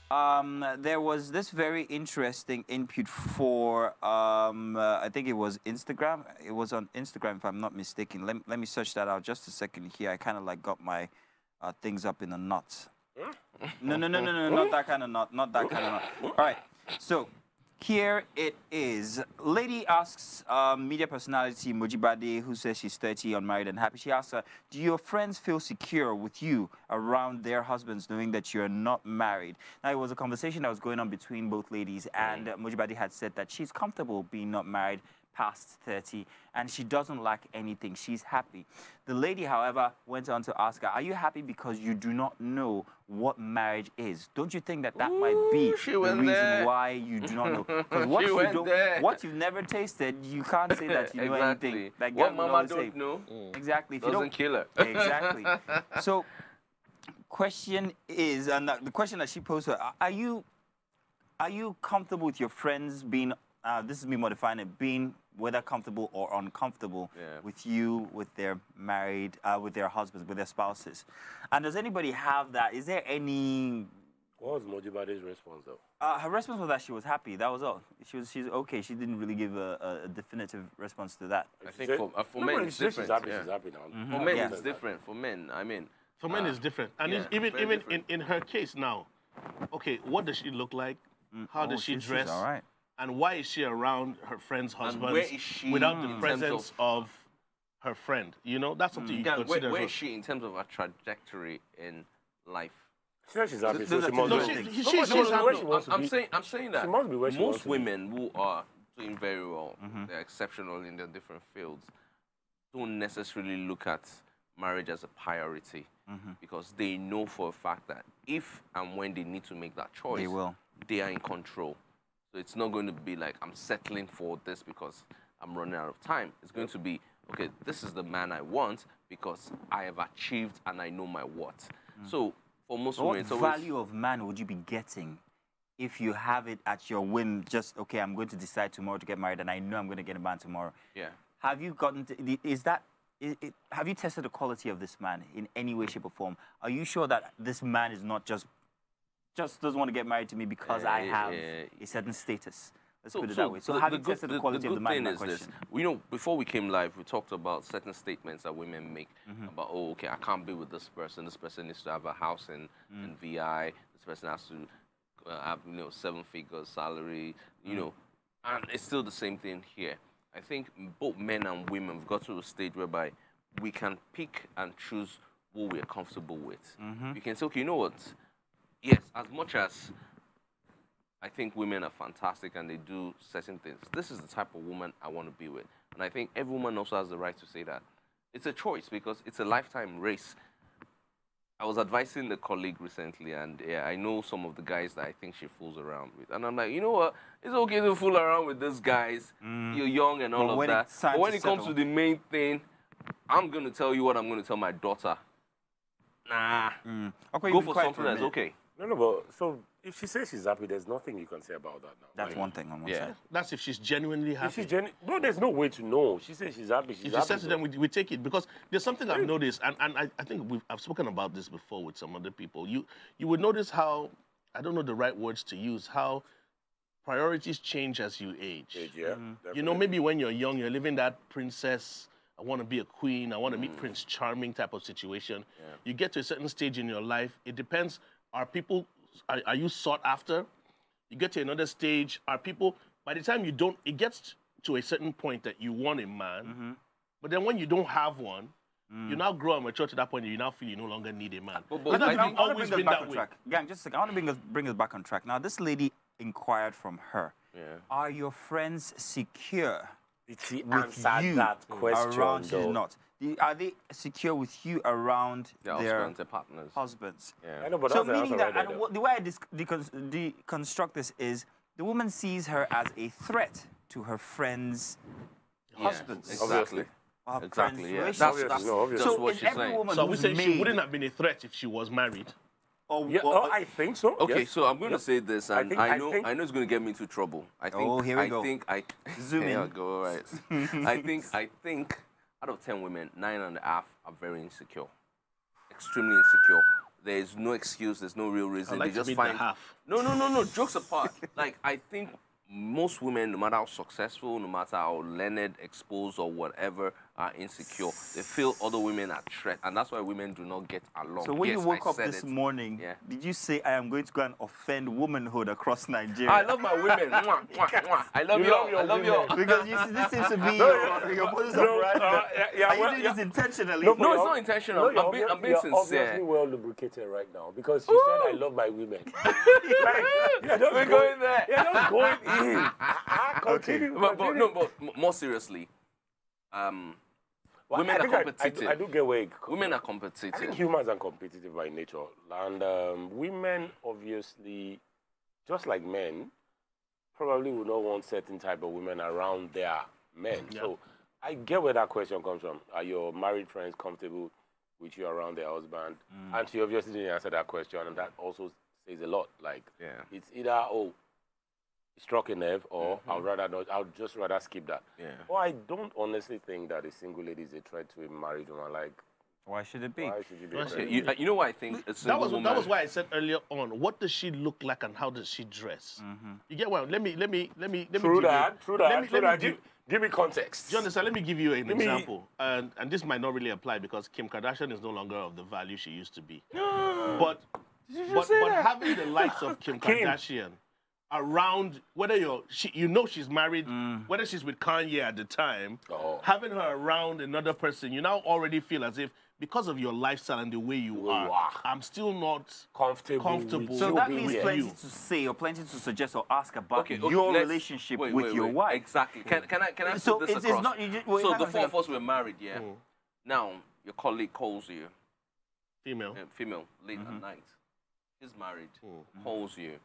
There was this very interesting input for, I think it was Instagram. It was on Instagram, if I'm not mistaken. Let me search that out just a second here. I kind of like got my things up in a knot. No, not that kind of knot. Not that kind of knot. All right. So here it is. Lady asks media personality Mojibade, who says she's 30, unmarried and happy. She asks her, do your friends feel secure with you around their husbands knowing that you're not married? Now, it was a conversation that was going on between both ladies, and Mojibade had said that she's comfortable being not married past 30, and she doesn't lack anything. She's happy. The lady, however, went on to ask her, are you happy because you do not know what marriage is? Don't you think that might be the reason why you do not know? Because what you've never tasted, you can't say that you know anything. Like what mama don't know, exactly. If doesn't kill her. Exactly. So, question is, and the question that she posed to her, are you comfortable with your friends being, this is me modifying it, being whether comfortable or uncomfortable with you, with their married, with their husbands, with their spouses? And does anybody have that? Is there any... What was Mojibade's response, though? Her response was that she was happy. That was all. She's okay. She didn't really give a definitive response to that. I think for men, it's different. She's happy now. For men, it's different. For men, I mean... For men, it's different. And even in her case now, okay, what does she look like? How does she dress? All right. And why is she around her friend's husband without the presence of her friend? You know, that's something you consider. Where is she in terms of her trajectory in life? She's happy. I'm saying that most women who are doing very well, they're exceptional in their different fields, don't necessarily look at marriage as a priority because they know for a fact that if and when they need to make that choice, they are in control. So it's not going to be like, I'm settling for this because I'm running out of time. It's going to be, okay, this is the man I want because I have achieved and I know my worth. So for most women, what value of man would you be getting if you have it at your whim, just, okay, I'm going to decide tomorrow to get married and I know I'm going to get a man tomorrow? Yeah. Have you gotten to, have you tested the quality of this man in any way, shape, or form? Are you sure that this man is not just doesn't want to get married to me because I have a certain status? Let's put it that way. So have you tested the quality of the man? You know, before we came live, we talked about certain statements that women make about, oh, okay, I can't be with this person. This person needs to have a house in VI. This person has to have, 7-figure salary, you know. And it's still the same thing here. I think both men and women have got to a stage whereby we can pick and choose what we're comfortable with. You can say, okay, you know what? Yes, as much as I think women are fantastic and they do certain things, this is the type of woman I want to be with. And I think every woman also has the right to say that. It's a choice because it's a lifetime race. I was advising a colleague recently, and I know some of the guys that I think she fools around with. And I'm like, you know what? It's okay to fool around with these guys. You're young and all of that. But when it comes to the main thing, I'm going to tell you what I'm going to tell my daughter. Nah. Okay, go for something that's okay. No, but so if she says she's happy, there's nothing you can say about that now. That's one thing on one side. That's if she's genuinely happy. No, there's no way to know. She says she's happy. If she says to them, we take it. Because there's something I've noticed, and I think I've spoken about this before with some other people. You would notice how, I don't know the right words to use, how priorities change as you age. You know, maybe when you're young, you're living that princess, I want to be a queen, I want to meet Prince Charming type of situation. You get to a certain stage in your life, it depends. Are you sought after? You get to another stage, are people, by the time it gets to a certain point that you want a man, but then when you don't have one, you now grow and mature to that point and you now feel you no longer need a man. But I think always been that way. Gang, just a second, I want to bring us back on track. Now, this lady inquired from her, are your friends secure she with you that question, around? She's not. Are they secure with you around their partners? Husbands. I know, but so meaning that, the way I deconstruct this is, the woman sees her as a threat to her friends' husbands. Exactly. Exactly. Yeah. That's so what she's saying. So we say she wouldn't have been a threat if she was married. I think so. Okay, so I'm going to say this, and I know it's going to get me into trouble. I think. Here we go. Zoom in. Go right. I think out of 10 women, 9.5 are very insecure, extremely insecure. there's no excuse, there's no real reason. I like They just to meet find the half. No. Jokes apart. Like, I think most women, no matter how successful, no matter how learned, exposed, or whatever, are insecure. They feel other women are threat, and that's why women do not get along. So when Yes, you woke I up said this it. morning, Yeah. did you say, I am going to go and offend womanhood across Nigeria? I love my women. Mwah, mwah, mwah. I love You you. love your I love you. women. Because you see, this seems to be your modus operandi. Are you doing this intentionally? No, No, it's not intentional. I'm being you're sincere. obviously well lubricated right now because you said I love my women. We're going there. You're just going in. Continue. But more seriously, women are competitive. I do get where Women are I think competitive. humans are competitive by nature. And women, obviously, just like men, probably would not want certain type of women around their men. Yeah. So I get where that question comes from. Are your married friends comfortable with you around their husband? And she obviously didn't answer that question, and that also says a lot. Like, Yeah. it's either, oh, it struck a nerve, or I'll just rather skip that. Yeah. Well, I don't honestly think that a single lady is a threat to a married woman. Like, Why should it be? why should you be a Why threat? You know what I think? A single woman. That was why I said earlier on. What does she look like and how does she dress? You get what? Let me. True give that. you, True let me that. give- Give me context. Do you understand? Let me give you an Let me- example. And this might not really apply because Kim Kardashian is no longer of the value she used to be. but having the likes of Kim Kardashian around, whether she's married, whether she's with Kanye at the time, having her around another person, you now already feel as if because of your lifestyle and the way you are, I'm still not comfortable. with So you that being means with plenty you. to say or plenty to suggest or ask about Okay, your let's- relationship wait, with your wife. Exactly. Can I So put this it's across? not- you just- wait, so hang the on a four of second. us were married, yeah. Now your colleague calls you, Female. female, late at night. She's married, calls you.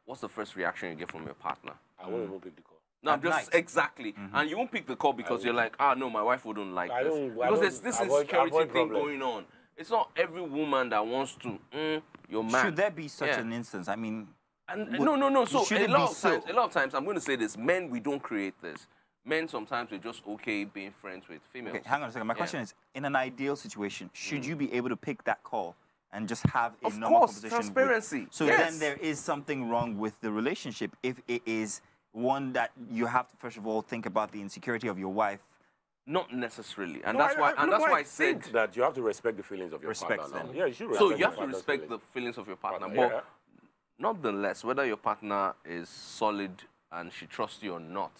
What's the first reaction you get from your partner? I won't even pick the call. No, At just night. exactly. And you won't pick the call because you're like, no, my wife wouldn't like I this. don't- I Because don't- there's this avoid insecurity thing problem. going on. It's not every woman that wants to, your man. Should there be such Yeah. an instance? I mean, And Would- no. So should a it be lot so? of times, I'm going to say this: men, we don't create this. Men sometimes we're just okay being friends with females. okay, hang on a second. My question is, in an ideal situation, should you be able to pick that call and just have a Of normal course, conversation? transparency. So Yes. then there is something wrong with the relationship if it is one that you have to first of all think about the insecurity of your wife. Not necessarily, and No, that's why. And that's why I said. think that you have to respect the feelings of your Respect partner. them. now. Yeah, you should respect So you your have to partner's respect the feelings. feelings of your partner, Partner, but nonetheless, whether your partner is solid and she trusts you or not,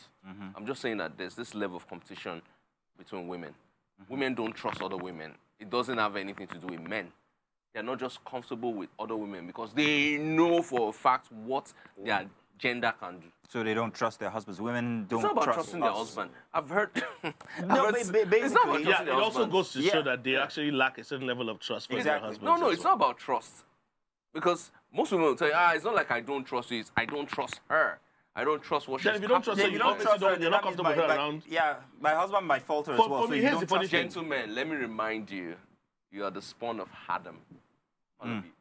I'm just saying that there's this level of competition between women. Women don't trust other women. It doesn't have anything to do with men. They're not just comfortable with other women because they know for a fact what their gender can do. So they don't trust their husbands. Women don't It's not about trust trusting their us. husband. I've heard. No, I've heard- it's not about basically- trusting Yeah, it their also husband. goes to Yeah. show that they actually lack a certain level of trust for their Exactly. husbands. No, as it's well. not about trust. Because most women will tell you, it's not like I don't trust you, it's I don't trust her. I don't trust what Then she's if you don't trust her, capable you of. don't trust her, you're not that means comfortable with her around. Yeah, my husband might falter For- as well. for so me, you here's don't the funny trust thing. him. Gentlemen, let me remind you, you are the spawn of Adam. All of you.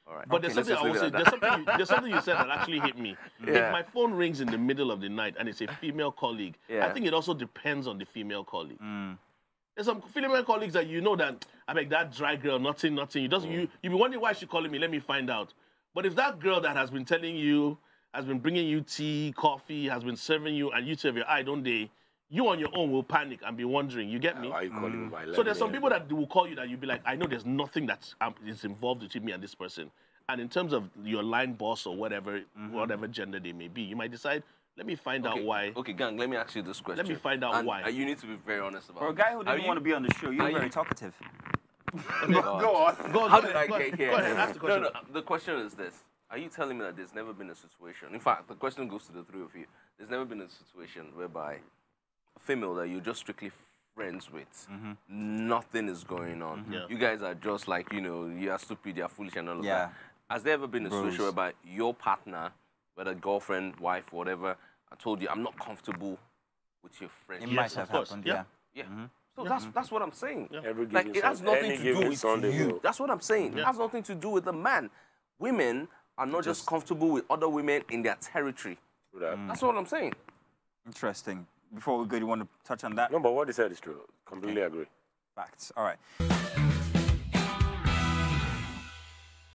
All right. But there's Okay, something I let's will just say. leave it at that. There's something you said that actually hit me. Yeah. If my phone rings in the middle of the night and it's a female colleague, Yeah. I think it also depends on the female colleague. There's some female colleagues that you know that I mean that dry girl, nothing. You be wondering why she's calling me. Let me find out. But if that girl that has been telling you, has been bringing you tea, coffee, has been serving you, and you say your eye don't they, you on your own will panic and be wondering. You get me? Why are you calling me by So there's some 11 people that will call you that you'll be like, I know there's nothing that is involved between me and this person. And in terms of your line boss or whatever gender they may be, you might decide, let me find out why. Okay, gang, let me ask you this question. me find out And, why. You need to be very honest about For a it. guy who Are didn't you- want to be on the show, you're are very you- talkative. Go on. Go, How go did ahead, I go get ahead. here? Go ahead, ask the question. No, the question is this. Are you telling me that there's never been a situation, in fact, the question goes to the three of you, there's never been a situation whereby a female that you're just strictly friends with, nothing is going on. Yeah. You guys are just like, you are stupid, you are foolish and all of Yeah. that. Has there ever been a Bros. situation whereby your partner, whether girlfriend, wife, whatever, I told you, I'm not comfortable with your friend? It Yes, might have of course. happened, Yeah. yeah. Yeah. So that's what I'm saying. Every Like given it has Sunday- nothing any to given do with Sunday, you. bro. That's what I'm saying. It has nothing to do with the man. Women are not just comfortable with other women in their territory. True that. That's what I'm saying. Interesting. Before we go, do you want to touch on that? No, but what he said is true. Completely agree. Facts. All right.